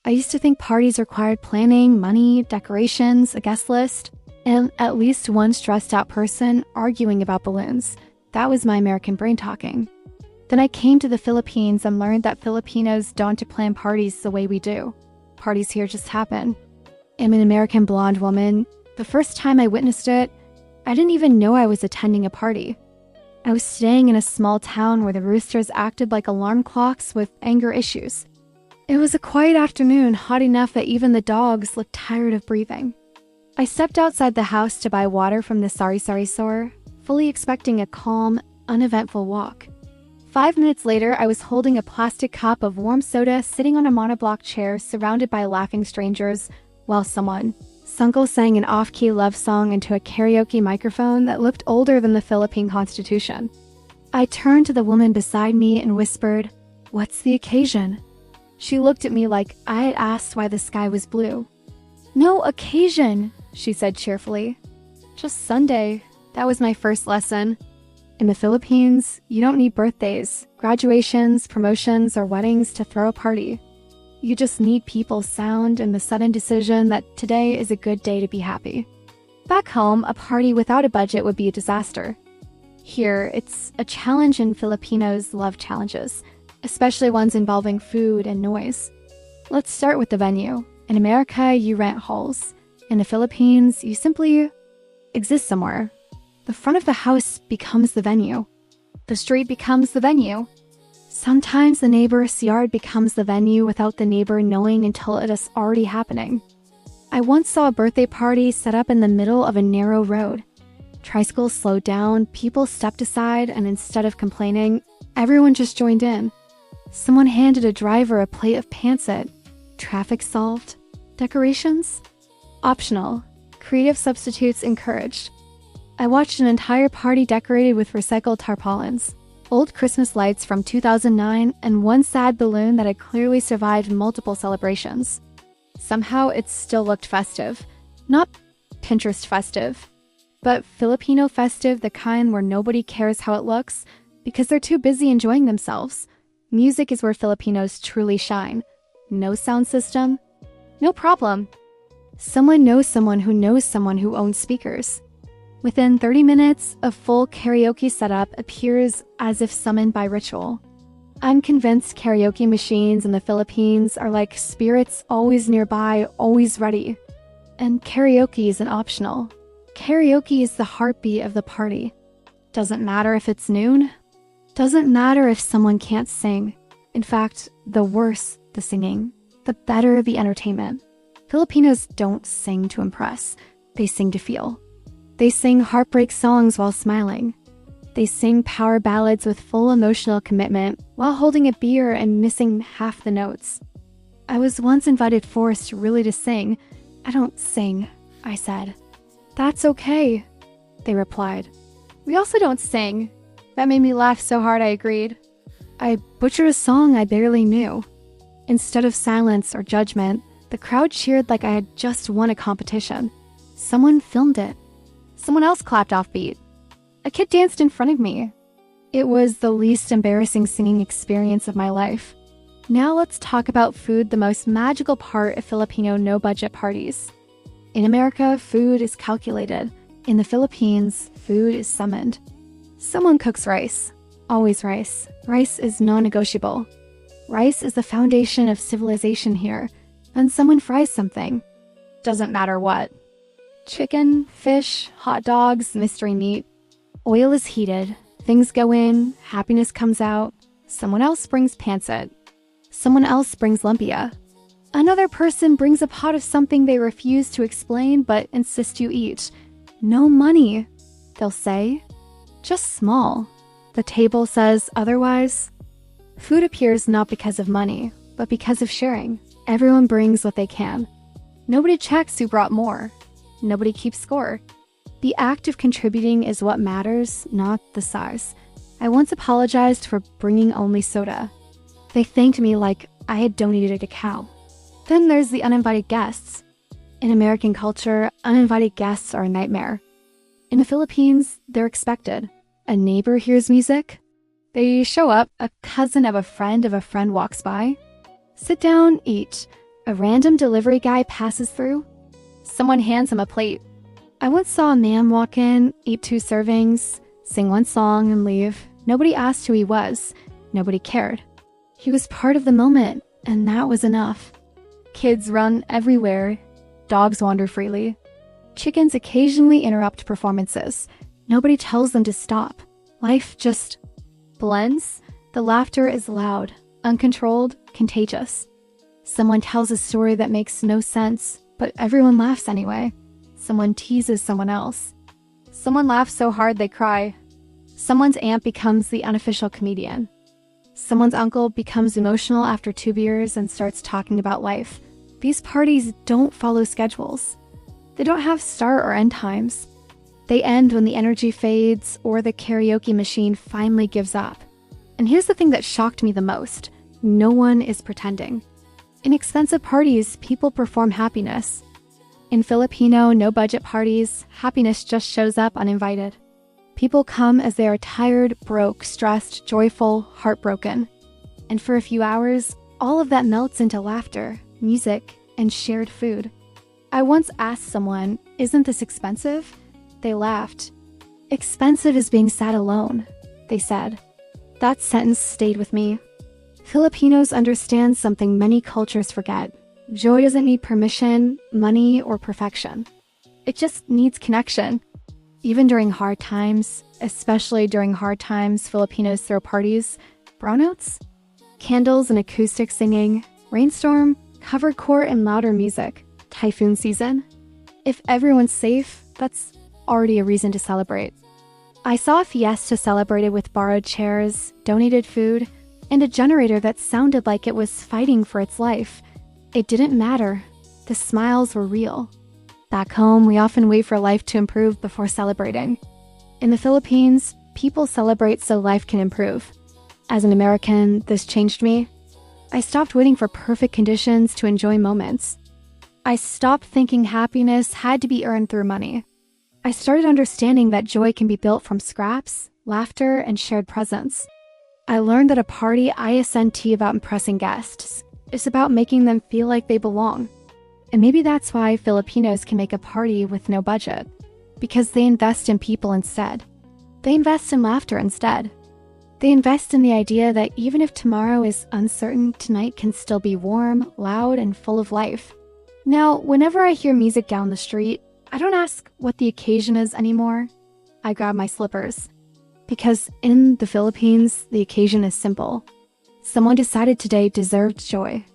I used to think parties required planning, money, decorations, a guest list, and at least one stressed-out person arguing about balloons. That was my American brain talking. Then I came to the Philippines and learned that Filipinos don't plan parties the way we do. Parties here just happen. I'm an American blonde woman. The first time I witnessed it, I didn't even know I was attending a party. I was staying in a small town where the roosters acted like alarm clocks with anger issues. It was a quiet afternoon, hot enough that even the dogs looked tired of breathing. I stepped outside the house to buy water from the sari-sari store, fully expecting a calm, uneventful walk. 5 minutes later, I was holding a plastic cup of warm soda sitting on a monoblock chair surrounded by laughing strangers while someone, Sunkel, sang an off-key love song into a karaoke microphone that looked older than the Philippine Constitution. I turned to the woman beside me and whispered, "What's the occasion?" She looked at me like I had asked why the sky was blue. "No occasion," she said cheerfully. "Just Sunday." That was my first lesson. In the Philippines, you don't need birthdays, graduations, promotions, or weddings to throw a party. You just need people's sound and the sudden decision that today is a good day to be happy. Back home, a party without a budget would be a disaster. Here, it's a challenge, and Filipinos love challenges, especially ones involving food and noise. Let's start with the venue. In America, you rent halls. In the Philippines, you simply exist somewhere. The front of the house becomes the venue. The street becomes the venue. Sometimes the neighbor's yard becomes the venue without the neighbor knowing until it is already happening. I once saw a birthday party set up in the middle of a narrow road. Tricycles slowed down, people stepped aside, and instead of complaining, everyone just joined in. Someone handed a driver a plate of pancit. Traffic solved. Decorations? Optional. Creative substitutes encouraged. I watched an entire party decorated with recycled tarpaulins, old Christmas lights from 2009, and one sad balloon that had clearly survived multiple celebrations. Somehow it still looked festive. Not Pinterest festive, but Filipino festive, the kind where nobody cares how it looks because they're too busy enjoying themselves. Music is where Filipinos truly shine. No sound system? No problem. Someone knows someone who owns speakers. Within 30 minutes, a full karaoke setup appears as if summoned by ritual. I'm convinced karaoke machines in the Philippines are like spirits, always nearby, always ready. And karaoke isn't optional. Karaoke is the heartbeat of the party. Doesn't matter if it's noon. Doesn't matter if someone can't sing. In fact, the worse the singing, the better the entertainment. Filipinos don't sing to impress. They sing to feel. They sing heartbreak songs while smiling. They sing power ballads with full emotional commitment while holding a beer and missing half the notes. I was once invited forced really to sing. "I don't sing," I said. "That's okay," they replied. "We also don't sing." That made me laugh so hard I agreed. I butchered a song I barely knew. Instead of silence or judgment, the crowd cheered like I had just won a competition. Someone filmed it. Someone else clapped offbeat. A kid danced in front of me. It was the least embarrassing singing experience of my life. Now let's talk about food, the most magical part of Filipino no-budget parties. In America, food is calculated. In the Philippines, food is summoned. Someone cooks rice. Always rice. Rice is non-negotiable. Rice is the foundation of civilization here. And someone fries something. Doesn't matter what. Chicken, fish, hot dogs, mystery meat. Oil is heated. Things go in. Happiness comes out. Someone else brings pancit. Someone else brings lumpia. Another person brings a pot of something they refuse to explain but insist you eat. No money, they'll say. Just small. The table says otherwise. Food appears not because of money, but because of sharing. Everyone brings what they can. Nobody checks who brought more. Nobody keeps score. The act of contributing is what matters, not the size. I once apologized for bringing only soda. They thanked me like I had donated a cow. Then there's the uninvited guests. In American culture, uninvited guests are a nightmare. In the Philippines, they're expected. A neighbor hears music. They show up. A cousin of a friend walks by. Sit down, eat. A random delivery guy passes through. Someone hands him a plate. I once saw a man walk in, eat 2 servings, sing 1 song, and leave. Nobody asked who he was. Nobody cared. He was part of the moment, and that was enough. Kids run everywhere. Dogs wander freely. Chickens occasionally interrupt performances. Nobody tells them to stop. Life just blends. The laughter is loud, uncontrolled, contagious. Someone tells a story that makes no sense, but everyone laughs anyway. Someone teases someone else. Someone laughs so hard they cry. Someone's aunt becomes the unofficial comedian. Someone's uncle becomes emotional after 2 beers and starts talking about life. These parties don't follow schedules. They don't have start or end times. They end when the energy fades or the karaoke machine finally gives up. And here's the thing that shocked me the most. No one is pretending. In expensive parties, people perform happiness. In Filipino no-budget parties, happiness just shows up uninvited. People come as they are tired, broke, stressed, joyful, heartbroken. And for a few hours, all of that melts into laughter, music, and shared food. I once asked someone, "Isn't this expensive?" They laughed. "Expensive is being sad alone," they said. That sentence stayed with me. Filipinos understand something many cultures forget. Joy doesn't need permission, money, or perfection. It just needs connection. Even during hard times, especially during hard times, Filipinos throw parties, brownouts, candles and acoustic singing, rainstorm, covered court and louder music, typhoon season. If everyone's safe, that's already a reason to celebrate. I saw a fiesta celebrated with borrowed chairs, donated food, and a generator that sounded like it was fighting for its life. It didn't matter. The smiles were real. Back home, we often wait for life to improve before celebrating. In the Philippines, people celebrate so life can improve. As an American, this changed me. I stopped waiting for perfect conditions to enjoy moments. I stopped thinking happiness had to be earned through money. I started understanding that joy can be built from scraps, laughter, and shared presence. I learned that a party isn't about impressing guests. It's about making them feel like they belong. And maybe that's why Filipinos can make a party with no budget. Because they invest in people instead. They invest in laughter instead. They invest in the idea that even if tomorrow is uncertain, tonight can still be warm, loud, and full of life. Now, whenever I hear music down the street, I don't ask what the occasion is anymore. I grab my slippers. Because in the Philippines, the occasion is simple. Someone decided today deserved joy.